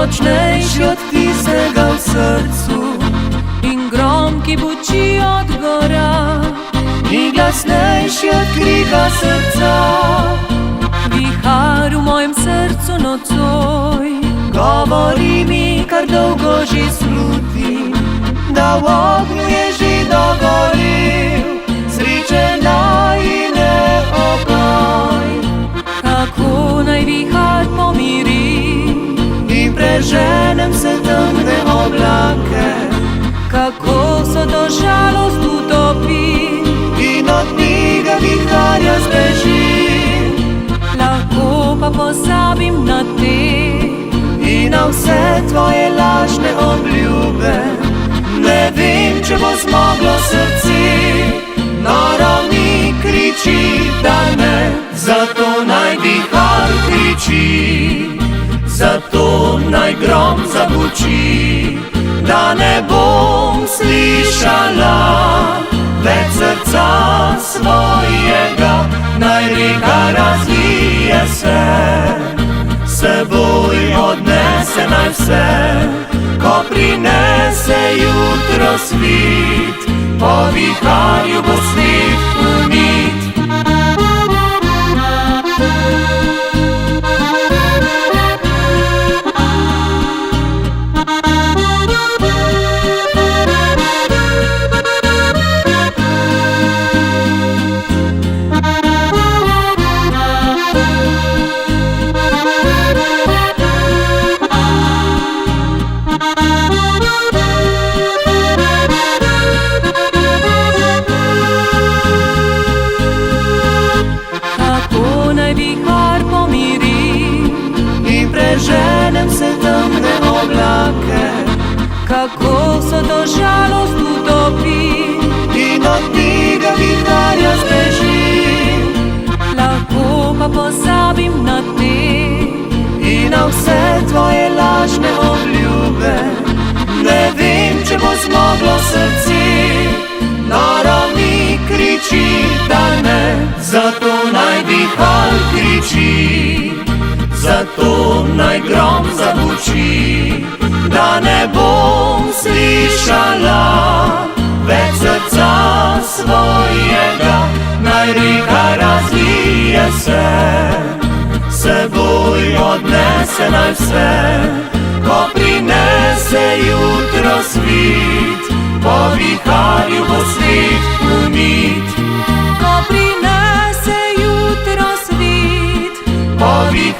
močnejši od tistega v srcu in grom, ki buči od gora, ni glasnejši od krika srca. Vihar v mojem srcu nocoj govori mi, kar dolgo že slutim, da v ognju je že dogorel srečen najine oboj. Kako naj vihar pomirim in preženem se temne oblake, kako so to žalost utopim in od njega viharja zbežim. Lahko pa pozabim na te in na vse tvoje lažne obljube. Ne vem, če bo zmoglo srce, noro mi kriči, da ne. Zato naj vihar kriči, zato naj grom zabuči, da ne bom slišala več srca svojega. Naj reka razlije se, seboj odnese naj vse, ko prinese jutro svit, po viharju bo svet umit. Preženem se temne oblake, kako so to žalost utopim in od njega viharja zbežim. Lahko pa pozabim na te in na vse tvoje lažne obljube. Ne vem, če bo zmoglo srce, noro mi kriči, da ne. Zato naj vihar kriči, zato naj grom zabuči, da ne bom slišala več srca svojega. Naj reka razlije se, seboj odnese naj vse, ko prinese jutro svit, po viharju bo svet umit. Ko prinese jutro svit, po viharju